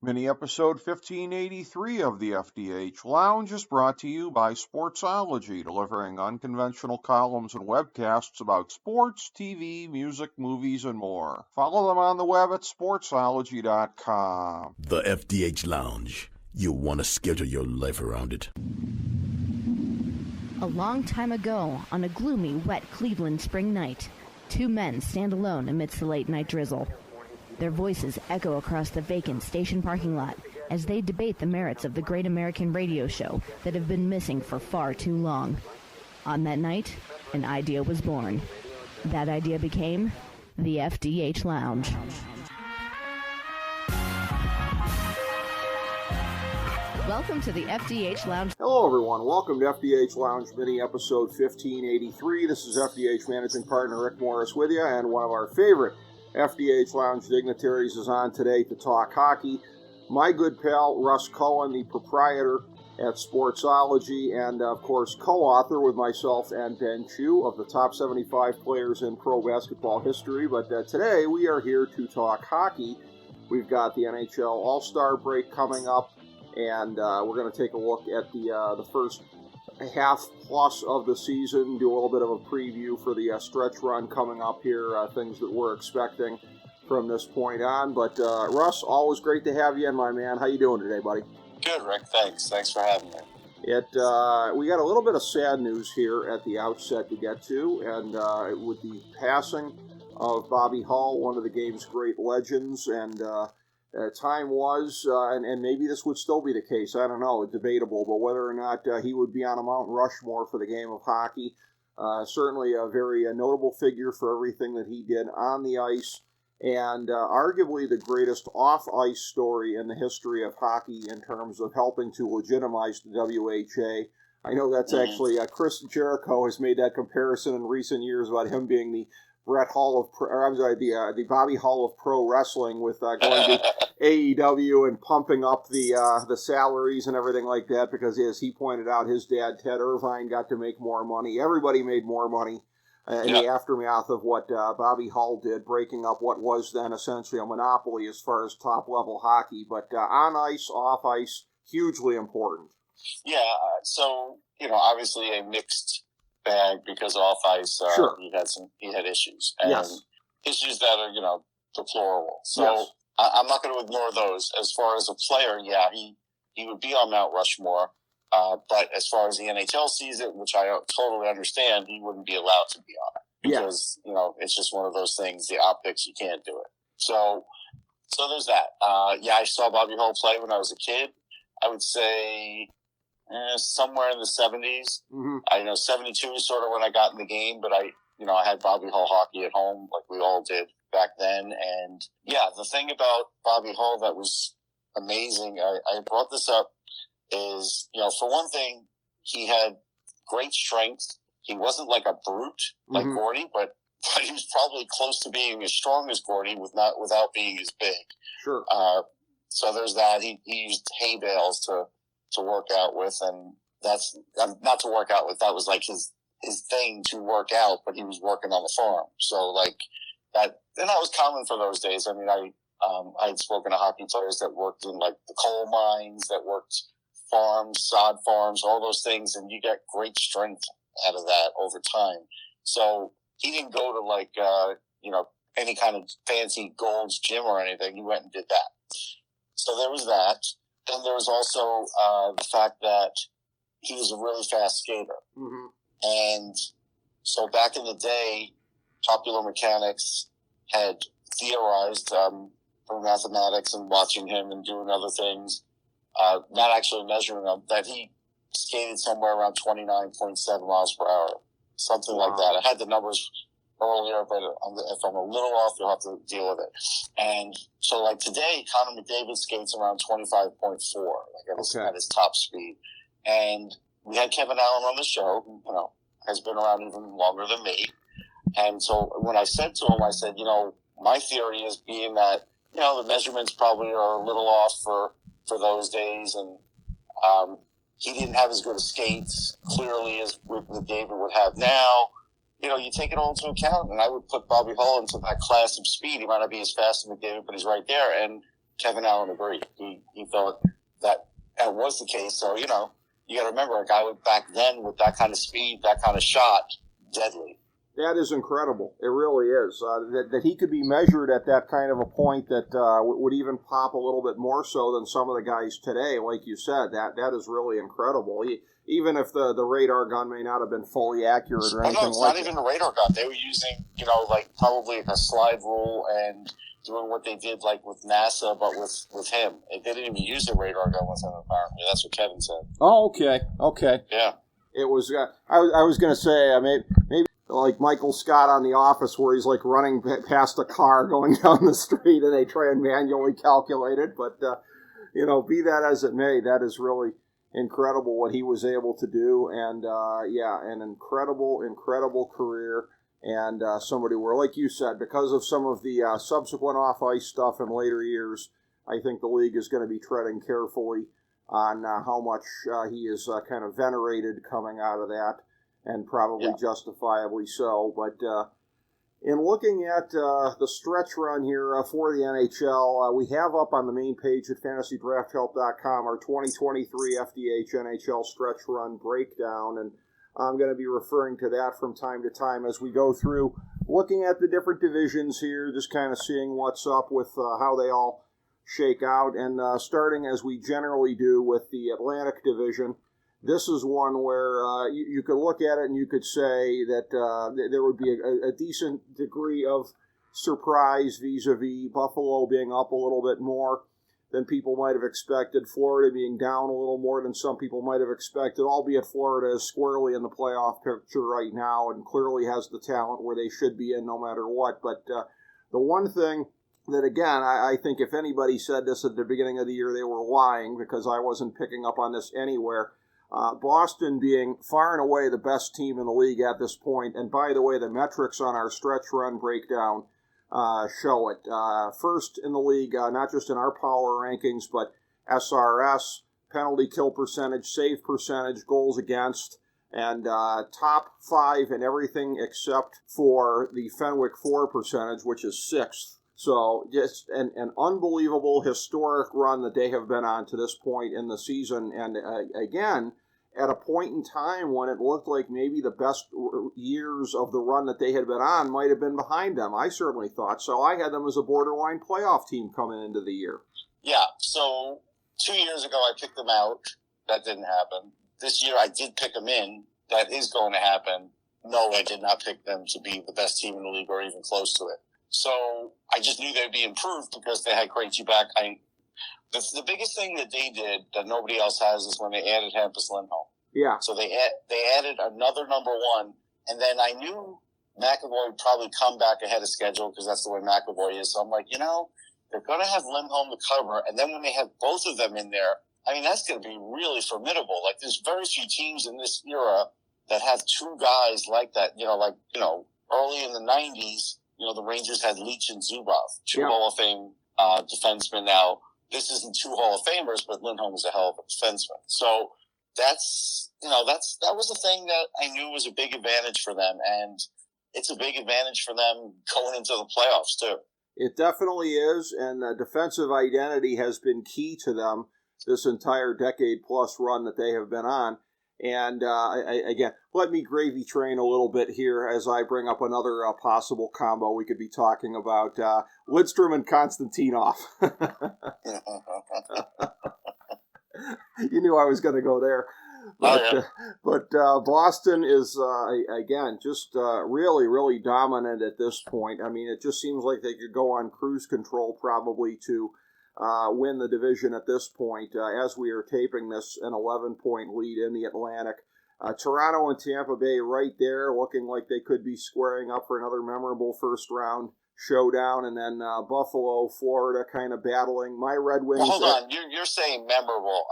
Mini episode 1583 of the FDH Lounge is brought to you by Sportsology, delivering unconventional columns and webcasts about sports, TV, music, movies, and more. Follow them on the web at sportsology.com. The FDH Lounge. You'll want to schedule your life around it. A long time ago, on a gloomy, wet Cleveland spring night, two men stand alone amidst the late-night drizzle. Their voices echo across the vacant station parking lot as they debate the merits of the great American radio show that have been missing for far too long. On that night, an idea was born. That idea became the FDH Lounge. Welcome to the FDH Lounge. Hello, everyone. Welcome to FDH Lounge Mini Episode 1583. This is FDH Managing Partner Rick Morris with you, and one of our favorite FDH Lounge dignitaries is on today to talk hockey. My good pal, Russ Cohen, the proprietor at Sportsology, and, of course, co-author with myself and Ben Chu of the top 75 players in pro basketball history. But today we are here to talk hockey. We've got the NHL All-Star break coming up, and we're going to take a look at the first half plus of the season, do a little bit of a preview for the stretch run coming up here, things that we're expecting from this point on. But Russ, always great to have you in, my man. How you doing today, buddy? Good, Rick. Thanks for having me. We got a little bit of sad news here at the outset to get to, and with the passing of Bobby Hull, one of the game's great legends, and time was, and maybe this would still be the case, I don't know, debatable, but whether or not he would be on a Mount Rushmore for the game of hockey. Certainly a very notable figure for everything that he did on the ice, and arguably the greatest off-ice story in the history of hockey in terms of helping to legitimize the WHA. I know that's actually, Chris Jericho has made that comparison in recent years about him being the the Bobby Hull of pro wrestling, with going to AEW and pumping up the salaries and everything like that, because as he pointed out, his dad, Ted Irvine, got to make more money. Everybody made more money in the aftermath of what Bobby Hull did, breaking up what was then essentially a monopoly as far as top-level hockey. But on ice, off ice, hugely important. Yeah, so, obviously a mixed bag, because off ice, sure, he had issues, and issues that are deplorable. So I'm not going to ignore those. As far as a player, he would be on Mount Rushmore, but as far as the NHL sees it, which I totally understand, he wouldn't be allowed to be on it, because it's just one of those things. The optics, you can't do it. So there's that. I saw Bobby Hull play when I was a kid. I would say somewhere in the 70s. Mm-hmm. I know 72 is sort of when I got in the game, but I had Bobby Hull hockey at home, like we all did back then. And the thing about Bobby Hull that was amazing, I brought this up, is, for one thing, he had great strength. He wasn't like a brute like Gordy, but he was probably close to being as strong as Gordy without being as big. Sure. So there's that. He used hay bales to work out with, and that's not to work out with. That was like his thing to work out, but he was working on the farm. So like that, and that was common for those days. I mean, I had spoken to hockey players that worked in like the coal mines, that worked farms, sod farms, all those things, and you get great strength out of that over time. So he didn't go to like any kind of fancy Gold's Gym or anything. He went and did that. So there was that. Then there was also the fact that he was a really fast skater. Mm-hmm. And so back in the day, Popular Mechanics had theorized from mathematics and watching him and doing other things, not actually measuring him, that he skated somewhere around 29.7 miles per hour, something like that. I had the numbers earlier, but if I'm a little off, you'll have to deal with it. And so, like today, Connor McDavid skates around 25.4, like at his top speed. And we had Kevin Allen on the show, who, has been around even longer than me. And so when I said to him, I said, my theory is being that, the measurements probably are a little off for those days, and he didn't have as good a skates, clearly, as McDavid would have now. You take it all into account, and I would put Bobby Hull into that class of speed. He might not be as fast as McDavid, but he's right there. And Kevin Allen agreed. He thought that was the case. So, you got to remember, a guy back then with that kind of speed, that kind of shot, deadly. That is incredible. It really is. That he could be measured at that kind of a point that would even pop a little bit more so than some of the guys today, like you said. That is really incredible. Even if the radar gun may not have been fully accurate or anything it's like not even a radar gun. They were using, probably a slide rule and doing what they did like with NASA, but with him. They didn't even use the radar gun with him, apparently. That's what Kevin said. Oh, okay. Yeah. It was, I was going to say, maybe like Michael Scott on The Office, where he's like running past a car going down the street and they try and manually calculate it. But, be that as it may, that is really incredible what he was able to do. And, an incredible career. And somebody where, like you said, because of some of the subsequent off-ice stuff in later years, I think the league is going to be treading carefully on how much he is kind of venerated coming out of that, and probably justifiably so. But in looking at the stretch run here for the NHL, we have up on the main page at fantasydrafthelp.com our 2023 FDH NHL stretch run breakdown, and I'm going to be referring to that from time to time as we go through, looking at the different divisions here, just kind of seeing what's up with how they all shake out, and starting as we generally do with the Atlantic Division. This is one where you could look at it and you could say that there would be a decent degree of surprise vis-a-vis Buffalo being up a little bit more than people might have expected, Florida being down a little more than some people might have expected, albeit Florida is squarely in the playoff picture right now and clearly has the talent where they should be in no matter what. But the one thing that, again, I think if anybody said this at the beginning of the year, they were lying, because I wasn't picking up on this anywhere. Boston being far and away the best team in the league at this point, and by the way, the metrics on our stretch run breakdown show it. First in the league, not just in our power rankings, but SRS, penalty kill percentage, save percentage, goals against, and top 5 in everything except for the Fenwick 4 percentage, which is 6th. So just an unbelievable historic run that they have been on to this point in the season. And again, at a point in time when it looked like maybe the best years of the run that they had been on might have been behind them. I certainly thought so. I had them as a borderline playoff team coming into the year. Yeah, so 2 years ago I picked them out. That didn't happen. This year I did pick them in. That is going to happen. No, I did not pick them to be the best team in the league or even close to it. So I just knew they'd be improved because they had Krejci back. The biggest thing that they did that nobody else has is when they added Hampus Lindholm. Yeah. So they added another number one, and then I knew McAvoy would probably come back ahead of schedule because that's the way McAvoy is. So I'm like, they're going to have Lindholm to cover, and then when they have both of them in there, that's going to be really formidable. Like, there's very few teams in this era that have two guys like that. Early in the 90s, the Rangers had Leach and Zubov, two Hall of Fame defensemen. Now, this isn't two Hall of Famers, but Lindholm is a hell of a defenseman. So that was the thing that I knew was a big advantage for them, and it's a big advantage for them going into the playoffs too. It definitely is, and defensive identity has been key to them this entire decade-plus run that they have been on. And again, let me gravy train a little bit here as I bring up another possible combo we could be talking about. Lidstrom and Konstantinov. You knew I was going to go there. But Boston is, again, just really, really dominant at this point. It just seems like they could go on cruise control probably to win the division at this point. As we are taping this, an 11-point lead in the Atlantic. Toronto and Tampa Bay right there, looking like they could be squaring up for another memorable first-round showdown. And then Buffalo, Florida kind of battling. My Red Wings... Well, hold on. You're saying memorable.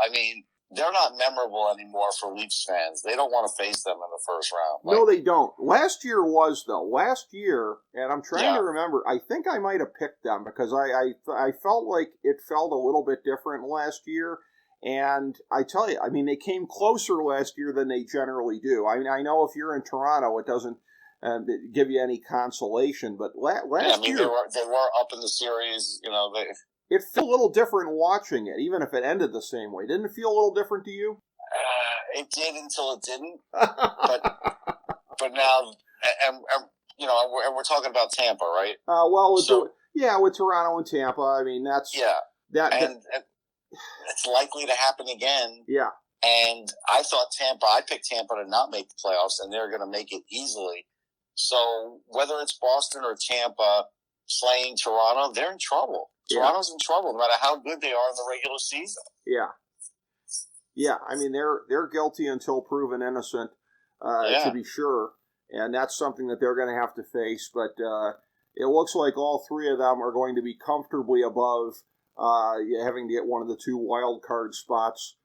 They're not memorable anymore for Leafs fans. They don't want to face them in the first round. No, they don't. Last year was, though. Last year, and I'm trying to remember, I think I might have picked them because I felt like it felt a little bit different last year. And I tell you, they came closer last year than they generally do. I know if you're in Toronto, it doesn't give you any consolation, but last year... they were up in the series, it felt a little different watching it, even if it ended the same way. Didn't it feel a little different to you? It did until it didn't. But now, and we're talking about Tampa, right? With Toronto and Tampa. I mean, that's and it's likely to happen again. Yeah. And I picked Tampa to not make the playoffs, and they're going to make it easily. So whether it's Boston or Tampa playing Toronto, they're in trouble. Toronto's in trouble, no matter how good they are in the regular season. Yeah. Yeah, I mean, they're guilty until proven innocent, to be sure. And that's something that they're going to have to face. But it looks like all three of them are going to be comfortably above having to get one of the two wild card spots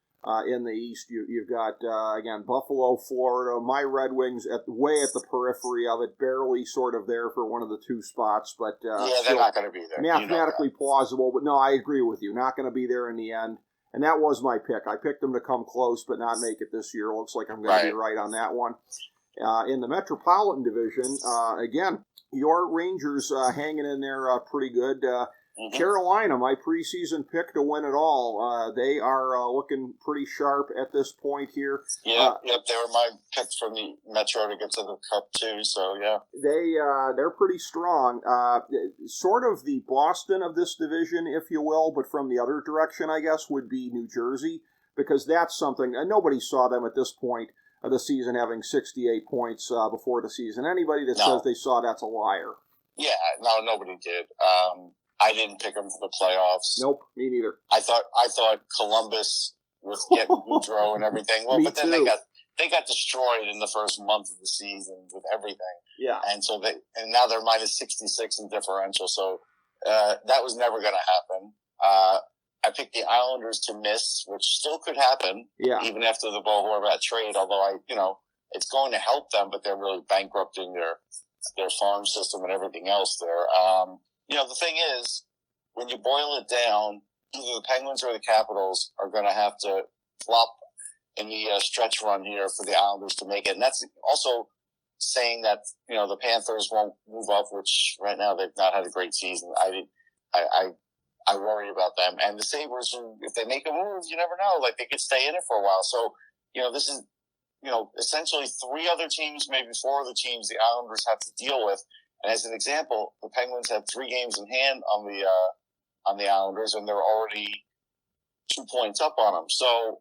in the East. You've got, again, Buffalo, Florida, my Red Wings way at the periphery of it, barely sort of there for one of the two spots. But they're not going to be there. Mathematically plausible, but no, I agree with you. Not going to be there in the end. And that was my pick. I picked them to come close but not make it this year. Looks like I'm going to be right on that one. In the Metropolitan Division, again, your Rangers hanging in there pretty good. Carolina, my preseason pick to win it all. They are looking pretty sharp at this point here. They were my pick from the Metro to get to the Cup too. So they're pretty strong. Sort of the Boston of this division, if you will, but from the other direction, I guess, would be New Jersey, because that's something nobody saw them at this point of the season having 68 points before the season. Anybody that says they saw that's a liar. Yeah, no, nobody did. I didn't pick them for the playoffs. Nope, me neither. I thought Columbus was getting Boudreaux and everything. Well, but then they got destroyed in the first month of the season with everything. Yeah, and now they're minus 66 in differential. So that was never going to happen. I picked the Islanders to miss, which still could happen. Yeah. Even after the Bo Horvat trade, although it's going to help them, but they're really bankrupting their farm system and everything else there. The thing is, when you boil it down, either the Penguins or the Capitals are going to have to flop in the stretch run here for the Islanders to make it. And that's also saying that, the Panthers won't move up, which right now they've not had a great season. I worry about them. And the Sabres, if they make a move, you never know. Like, they could stay in it for a while. So, this is, essentially three other teams, maybe four other teams the Islanders have to deal with. And as an example, the Penguins have 3 games in hand on the Islanders, and they're already 2 points up on them. So,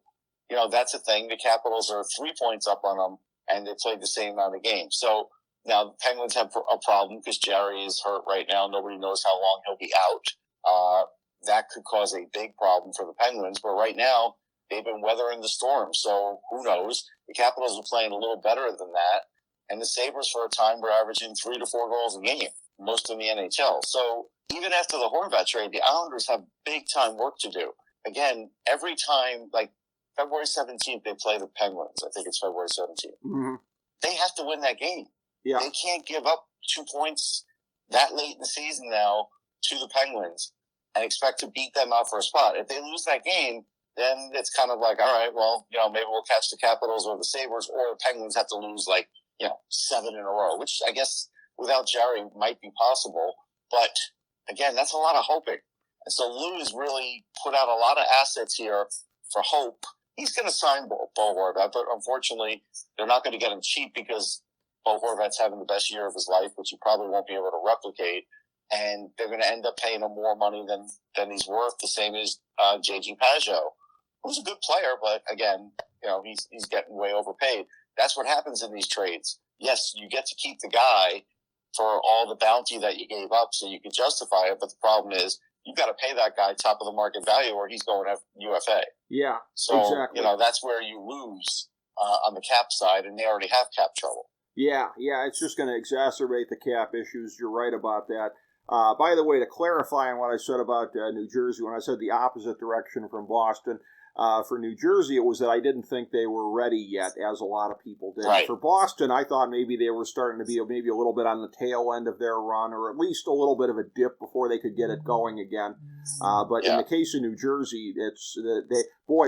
that's a thing. The Capitals are 3 points up on them, and they played the same amount of games. So now the Penguins have a problem because Jarry is hurt right now. Nobody knows how long he'll be out. That could cause a big problem for the Penguins. But right now, they've been weathering the storm. So who knows? The Capitals are playing a little better than that. And the Sabres, for a time, were averaging 3 to 4 goals a game, most in the NHL. So even after the Horvat trade, the Islanders have big-time work to do. Again, every time, like February 17th, they play the Penguins. I think it's February 17th. Mm-hmm. They have to win that game. Yeah. They can't give up 2 points that late in the season now to the Penguins and expect to beat them out for a spot. If they lose that game, then it's kind of like, all right, well, maybe we'll catch the Capitals or the Sabres, or the Penguins have to lose 7 in a row, which I guess without Jarry might be possible. But again, that's a lot of hoping. And so Lou has really put out a lot of assets here for hope. He's going to sign Bo Horvat, but unfortunately, they're not going to get him cheap because Bo Horvat's having the best year of his life, which he probably won't be able to replicate. And they're going to end up paying him more money than he's worth, the same as J.G. Pageau, who's a good player, but again, he's getting way overpaid. That's what happens in these trades. Yes, you get to keep the guy for all the bounty that you gave up so you can justify it, but the problem is you've got to pay that guy top of the market value or he's going UFA. Yeah, so, exactly. That's where you lose on the cap side, and they already have cap trouble. Yeah, it's just going to exacerbate the cap issues. You're right about that. By the way, to clarify on what I said about New Jersey, when I said the opposite direction from Boston, for New Jersey, it was that I didn't think they were ready yet, as a lot of people did. Right. For Boston, I thought maybe they were starting to be maybe a little bit on the tail end of their run, or at least a little bit of a dip before they could get it going again. But in the case of New Jersey,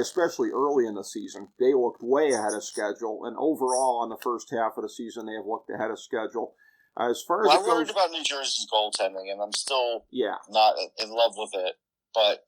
especially early in the season, they looked way ahead of schedule, and overall on the first half of the season, they have looked ahead of schedule. As far as I'm worried about New Jersey's goaltending, and I'm still not in love with it. But,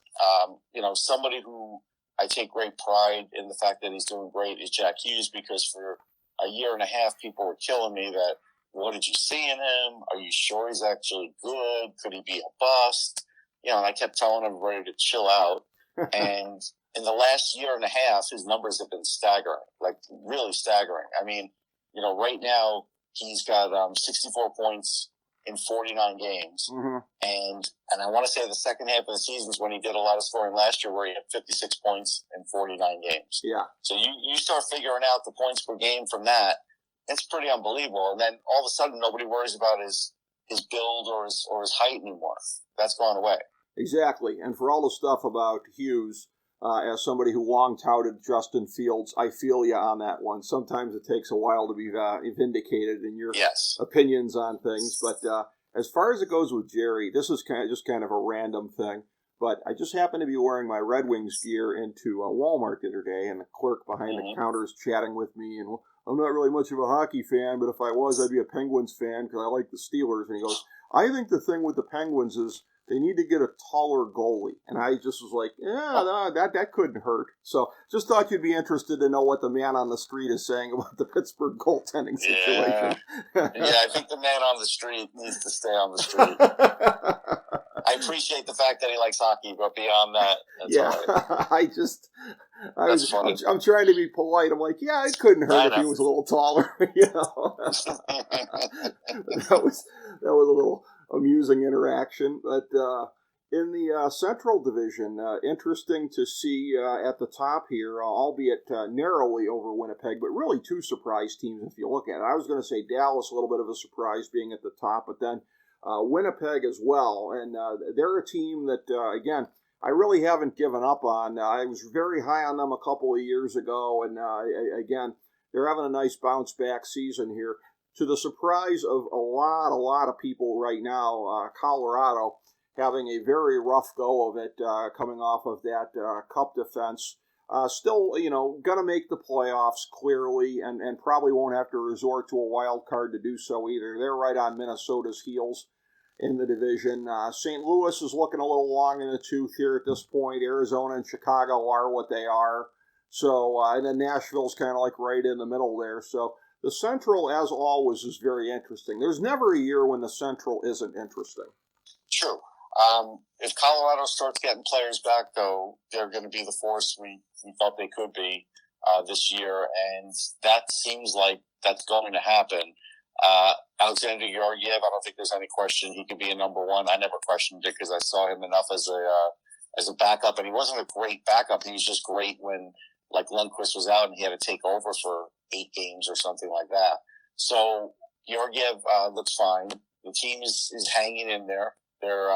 somebody who I take great pride in the fact that he's doing great is Jack Hughes, because for a year and a half, people were killing me that, what did you see in him? Are you sure he's actually good? Could he be a bust? And I kept telling everybody to chill out. And in the last year and a half, his numbers have been staggering, like really staggering. I mean, right now he's got 64 points in 49 games. Mm-hmm. And I want to say the second half of the season is when he did a lot of scoring last year, where he had 56 points in 49 games. Yeah. So you start figuring out the points per game from that. It's pretty unbelievable. And then all of a sudden, nobody worries about his build or his height anymore. That's gone away. Exactly. And for all the stuff about Hughes, as somebody who long touted Justin Fields, I feel you on that one. Sometimes it takes a while to be vindicated in your opinions on things. But as far as it goes with Jerry, this is kind of a random thing. But I just happened to be wearing my Red Wings gear into Walmart the other day, and the clerk behind the counter is chatting with me. And I'm not really much of a hockey fan, but if I was, I'd be a Penguins fan because I like the Steelers. And he goes, I think the thing with the Penguins is they need to get a taller goalie. And I just was like, no, that couldn't hurt. So just thought you'd be interested to know what the man on the street is saying about the Pittsburgh goaltending situation. I think the man on the street needs to stay on the street. I appreciate the fact that he likes hockey, but beyond that, that's all right. I'm trying to be polite. I'm like, yeah, it couldn't hurt if he was a little taller. That was a little amusing interaction. But in the Central Division, interesting to see at the top here, albeit narrowly over Winnipeg, but really two surprise teams if you look at it. I was going to say Dallas, a little bit of a surprise being at the top, but then Winnipeg as well. And they're a team that, again, I really haven't given up on. I was very high on them a couple of years ago, and again, they're having a nice bounce-back season here. To the surprise of a lot of people right now, Colorado having a very rough go of it, coming off of that cup defense. Still, going to make the playoffs clearly, and probably won't have to resort to a wild card to do so either. They're right on Minnesota's heels in the division. St. Louis is looking a little long in the tooth here at this point. Arizona and Chicago are what they are. So, and then Nashville's kind of like right in the middle there. So the Central, as always, is very interesting. There's never a year when the Central isn't interesting. True. If Colorado starts getting players back, though, they're going to be the force we thought they could be this year, and that seems like that's going to happen. Alexander Georgiev, I don't think there's any question he could be a number one. I never questioned it because I saw him enough as a backup, and he wasn't a great backup. He was just great when, like, Lundqvist was out and he had to take over for 8 games or something like that. So Georgiev looks fine. The team is hanging in there. They're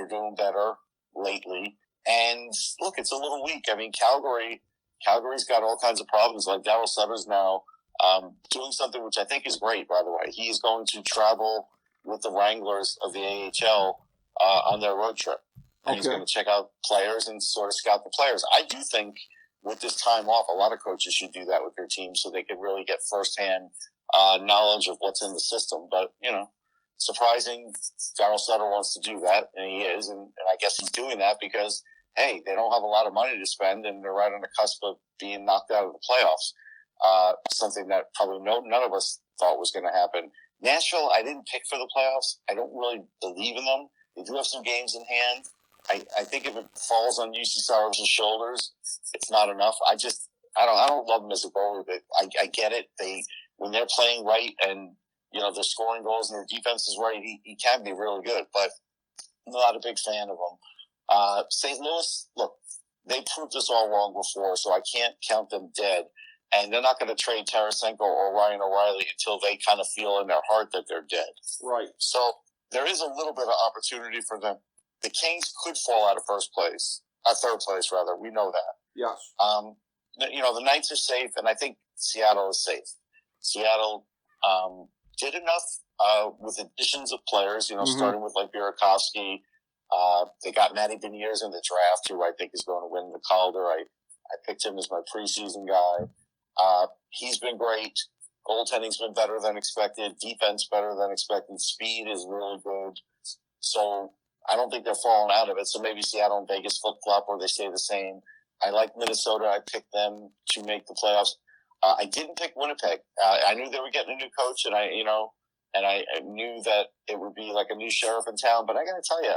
doing better lately. And look, it's a little weak. I mean, Calgary's got all kinds of problems. Like Darryl Sutter's now doing something which I think is great, by the way. He is going to travel with the Wranglers of the AHL on their road trip. And he's going to check out players and sort of scout the players. I do think with this time off, a lot of coaches should do that with their team so they can really get firsthand knowledge of what's in the system. But, surprising, Darryl Sutter wants to do that, and he is. And I guess he's doing that because, hey, they don't have a lot of money to spend, and they're right on the cusp of being knocked out of the playoffs. Something that probably none of us thought was going to happen. Nashville, I didn't pick for the playoffs. I don't really believe in them. They do have some games in hand. I think if it falls on UC Sours' shoulders, it's not enough. I don't love them as a goalie, but I get it. When they're playing right and they're scoring goals and their defense is right, he can be really good. But I'm not a big fan of him. St. Louis, look, they proved us all wrong before, so I can't count them dead. And they're not going to trade Tarasenko or Ryan O'Reilly until they kind of feel in their heart that they're dead. Right. So there is a little bit of opportunity for them. The Kings could fall out of third place, rather. We know that. Yes. The Knights are safe, and I think Seattle is safe. Seattle did enough with additions of players, starting with like Burakovsky. They got Matty Beniers in the draft, who I think is going to win the Calder. I picked him as my preseason guy. He's been great. Goaltending's been better than expected. Defense better than expected. Speed is really good. So I don't think they're falling out of it. So maybe Seattle and Vegas flip-flop or they stay the same. I like Minnesota. I picked them to make the playoffs. I didn't pick Winnipeg. I knew they were getting a new coach, and I knew that it would be like a new sheriff in town. But I got to tell you,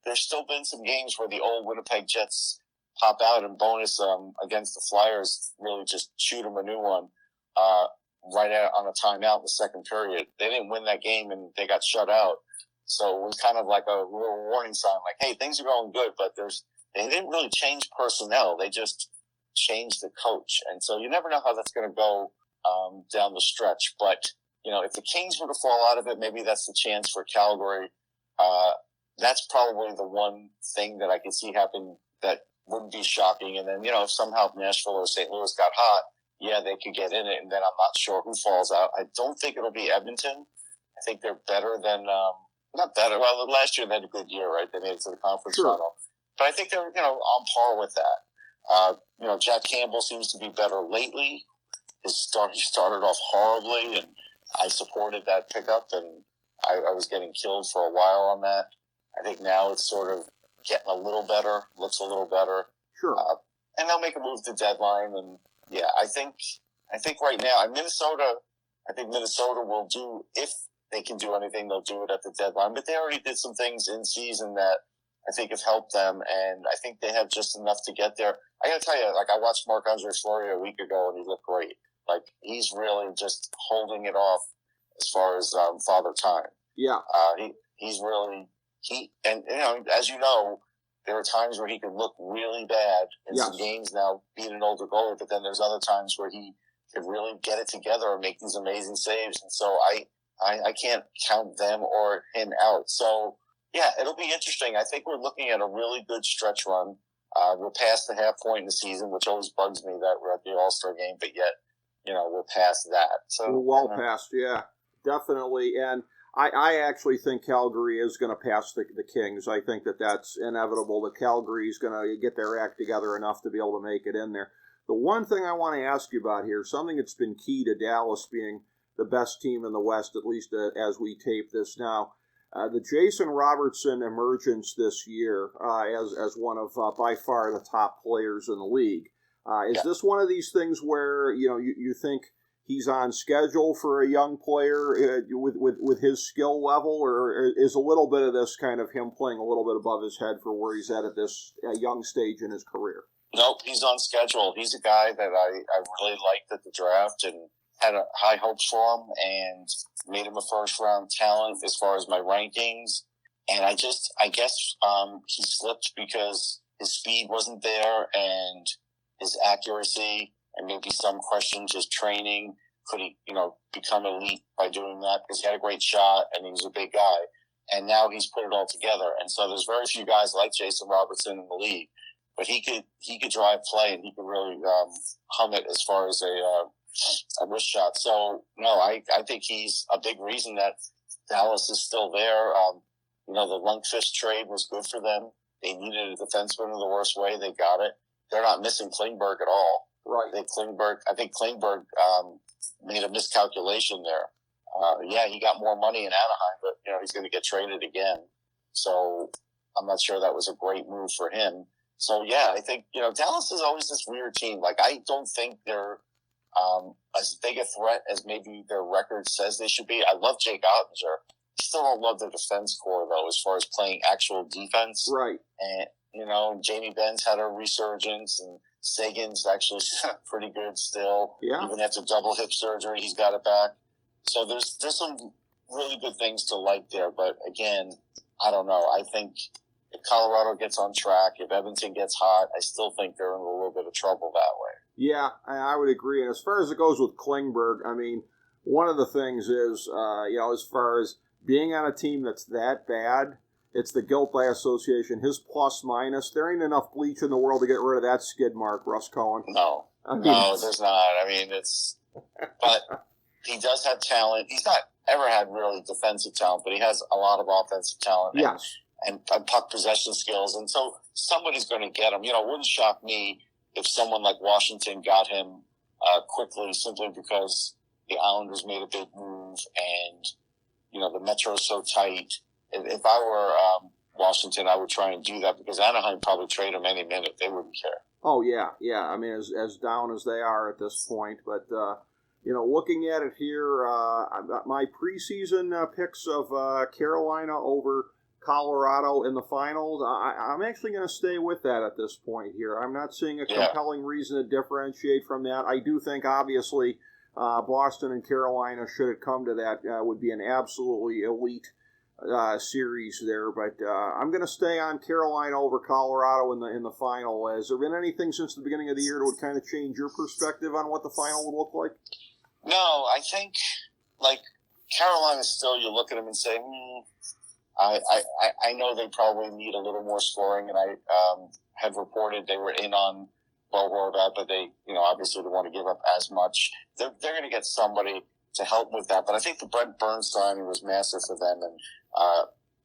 there's still been some games where the old Winnipeg Jets pop out and bonus against the Flyers, really just shoot them a new one right out on a timeout in the second period. They didn't win that game, and they got shut out. So it was kind of like a little warning sign, like, hey, things are going good, but they didn't really change personnel. They just changed the coach. And so you never know how that's going to go down the stretch. But, if the Kings were to fall out of it, maybe that's the chance for Calgary. That's probably the one thing that I could see happen that wouldn't be shocking. And then, if somehow Nashville or St. Louis got hot, yeah, they could get in it. And then I'm not sure who falls out. I don't think it'll be Edmonton. I think they're better than not better. Well, last year they had a good year, right? They made it to the conference final. But I think they're, on par with that. Jack Campbell seems to be better lately. He started off horribly, and I supported that pickup, and I was getting killed for a while on that. I think now it's sort of getting a little better, looks a little better. Sure. And they'll make a move to deadline, and yeah, I think right now, Minnesota will do, if they can do anything, they'll do it at the deadline. But they already did some things in season that I think have helped them, and I think they have just enough to get there. I got to tell you, I watched Marc-Andre Fleury a week ago, and he looked great. He's really just holding it off as far as Father Time. Yeah. He's really and as you know, there are times where he can look really bad in some games now, being an older goalie, but then there's other times where he could really get it together and make these amazing saves. And so I can't count them or him out. So yeah, it'll be interesting. I think we're looking at a really good stretch run. We're past the half point in the season, which always bugs me that we're at the All-Star game, but yet, we're past that. So we're well past, yeah, definitely. And I actually think Calgary is going to pass the Kings. I think that's inevitable. The Calgary is going to get their act together enough to be able to make it in there. The one thing I want to ask you about here, something that's been key to Dallas being the best team in the West, at least as we tape this now, the Jason Robertson emergence this year as one of by far the top players in the league. Is this one of these things where you think he's on schedule for a young player with his skill level, or is a little bit of this kind of him playing a little bit above his head for where he's at this young stage in his career? Nope, he's on schedule. He's a guy that I really liked at the draft and had high hopes for him, and made him a first-round talent as far as my rankings. And I guess he slipped because his speed wasn't there, and his accuracy, and maybe some questions his training. Could he, become elite by doing that? Because he had a great shot, and he was a big guy. And now he's put it all together. And so there's very few guys like Jason Robertson in the league. But he could drive play, and he could really hum it as far as a wrist shot. So, no, I think he's a big reason that Dallas is still there. The Lundqvist trade was good for them. They needed a defenseman in the worst way. They got it. They're not missing Klingberg at all. Right. I think Klingberg made a miscalculation there. He got more money in Anaheim, but, he's going to get traded again. So I'm not sure that was a great move for him. So, yeah, I think, Dallas is always this weird team. I don't think they're as big a threat as maybe their record says they should be. I love Jake Ottinger. I still don't love the defense core, though, as far as playing actual defense. Right. And, Jamie Benz had a resurgence, and Sagan's actually pretty good still. Yeah. Even after double hip surgery, he's got it back. So there's some really good things to like there. But, again, I don't know. I think if Colorado gets on track, if Edmonton gets hot, I still think they're in a little bit of trouble that way. Yeah, I would agree. And as far as it goes with Klingberg, one of the things is, as far as being on a team that's that bad, it's the guilt by association. His plus minus, there ain't enough bleach in the world to get rid of that skid mark, Russ Cohen. No, there's not. But he does have talent. He's not ever had really defensive talent, but he has a lot of offensive talent. Yes. And puck possession skills. And so somebody's going to get him. It wouldn't shock me if someone like Washington got him quickly, simply because the Islanders made a big move and, the Metro's so tight. If I were Washington, I would try and do that because Anaheim probably trade him any minute. They wouldn't care. Oh, yeah. I mean, as down as they are at this point. But, looking at it here, my preseason picks of Carolina over Colorado in the finals, I'm actually going to stay with that at this point here. I'm not seeing a compelling reason to differentiate from that. I do think, obviously, Boston and Carolina, should it come to that, would be an absolutely elite series there. But I'm going to stay on Carolina over Colorado in the final. Has there been anything since the beginning of the year that would kind of change your perspective on what the final would look like? No, I think, Carolina still, you look at them and say, I know they probably need a little more scoring, and I have reported they were in on that, but they, obviously don't want to give up as much. They're going to get somebody to help with that, but I think the Brent Burns signing was massive for them, and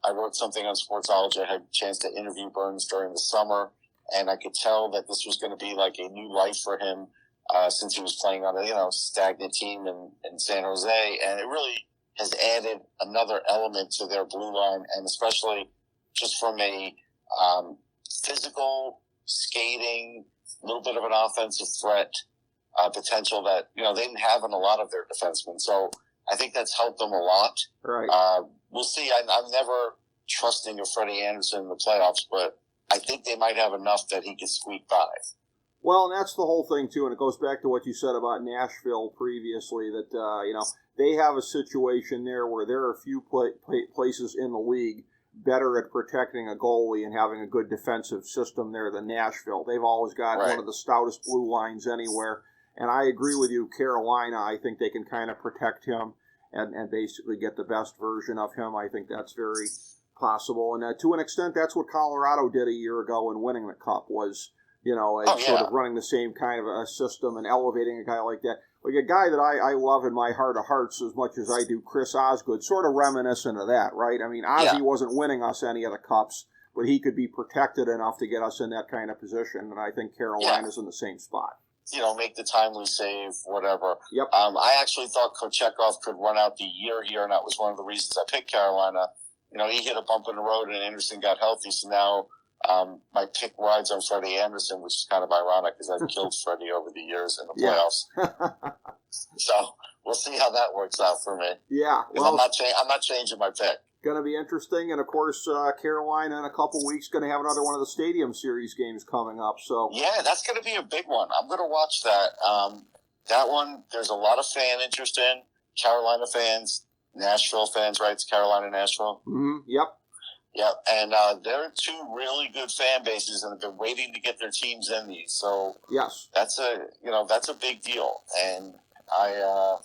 I wrote something on Sportsology. I had a chance to interview Burns during the summer, and I could tell that this was going to be like a new life for him since he was playing on a stagnant team in San Jose, and it really has added another element to their blue line, and especially just from a physical, skating, a little bit of an offensive threat potential that, they didn't have in a lot of their defensemen. So I think that's helped them a lot. Right. We'll see. I'm never trusting of Freddie Anderson in the playoffs, but I think they might have enough that he can squeak by. Well, and that's the whole thing, too, and it goes back to what you said about Nashville previously, that, they have a situation there where there are a few places in the league better at protecting a goalie and having a good defensive system there than Nashville. They've always got one of the stoutest blue lines anywhere, and I agree with you, Carolina, I think they can kind of protect him and basically get the best version of him. I think that's very possible, and to an extent, that's what Colorado did a year ago in winning the Cup, was sort of running the same kind of a system and elevating a guy like that. Like a guy that I love in my heart of hearts as much as I do Chris Osgood, sort of reminiscent of that, right? I mean, Ozzy wasn't winning us any of the cups, but he could be protected enough to get us in that kind of position, and I think Carolina's in the same spot. Make the timely save, whatever. Yep. I actually thought Kochetkov could run out the year here, and that was one of the reasons I picked Carolina. He hit a bump in the road, and Anderson got healthy, so now my pick rides on Freddie Anderson, which is kind of ironic because I've killed Freddie over the years in the playoffs. So we'll see how that works out for me. Yeah, well, I'm not changing my pick. Going to be interesting, and of course, Carolina in a couple weeks going to have another one of the Stadium Series games coming up. So yeah, that's going to be a big one. I'm going to watch that. That one, there's a lot of fan interest in. Carolina fans, Nashville fans, right? It's Carolina, Nashville. Mm-hmm. Yep. Yeah, and they're two really good fan bases, and have been waiting to get their teams in these. So yes, that's a big deal, and I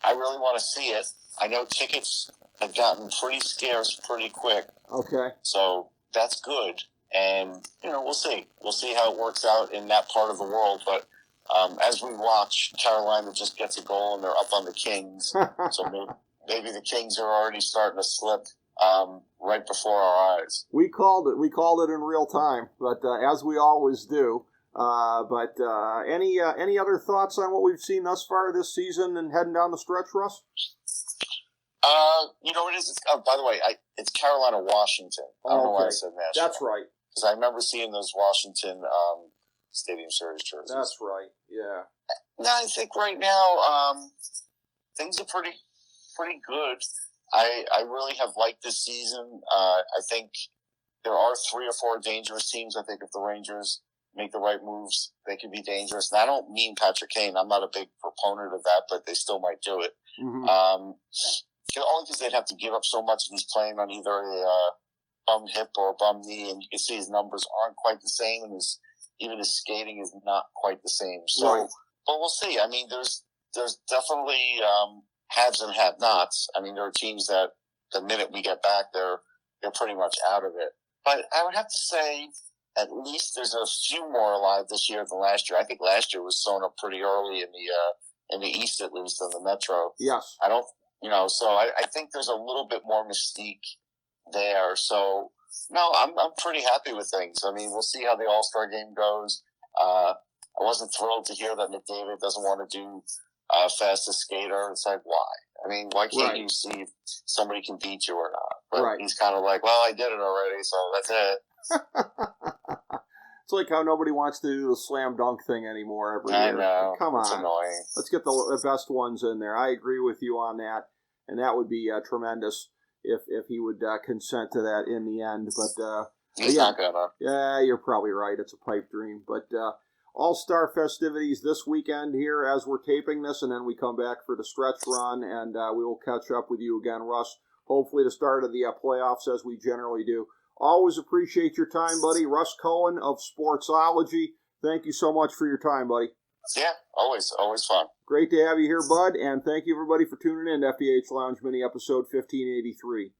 really want to see it. I know tickets have gotten pretty scarce pretty quick. Okay. So that's good, and we'll see. We'll see how it works out in that part of the world. But as we watch, Carolina just gets a goal, and they're up on the Kings. So maybe the Kings are already starting to slip. Right before our eyes. We called it in real time, but as we always do. But any other thoughts on what we've seen thus far this season and heading down the stretch, Russ? You know what it is? By the way, it's Carolina, Washington. I don't know why I said Nashville. That's right. Because I remember seeing those Washington Stadium Series jerseys. That's right. Yeah. No, I think right now things are pretty good. I really have liked this season. I think there are 3 or 4 dangerous teams. I think if the Rangers make the right moves, they can be dangerous. And I don't mean Patrick Kane. I'm not a big proponent of that, but they still might do it. Mm-hmm. Only because they'd have to give up so much, and he's playing on either a bum hip or a bum knee, and you can see his numbers aren't quite the same, and even his skating is not quite the same. So, right. But we'll see. I mean, there's definitely haves and have-nots. I mean, there are teams that the minute we get back, they're pretty much out of it. But I would have to say, at least there's a few more alive this year than last year. I think last year was sewn up pretty early in the East, at least, in the Metro. Yes. So I think there's a little bit more mystique there. So, no, I'm pretty happy with things. I mean, we'll see how the All-Star game goes. I wasn't thrilled to hear that McDavid doesn't want to do fastest skater. It's like, why? I mean, why can't you see if somebody can beat you or not? But right. he's kind of like, well, I did it already, so that's it. It's like how nobody wants to do the slam dunk thing anymore every year. I know. Come on. It's annoying. Let's get the best ones in there. I agree with you on that, and that would be tremendous if he would consent to that in the end. But he's not gonna. Yeah, you're probably right. It's a pipe dream. But All-Star festivities this weekend here as we're taping this, and then we come back for the stretch run, and we will catch up with you again, Russ, hopefully the start of the playoffs as we generally do. Always appreciate your time, buddy. Russ Cohen of Sportsology, thank you so much for your time, buddy. Yeah, always fun. Great to have you here, bud, and thank you, everybody, for tuning in to FDH Lounge Mini Episode 1583.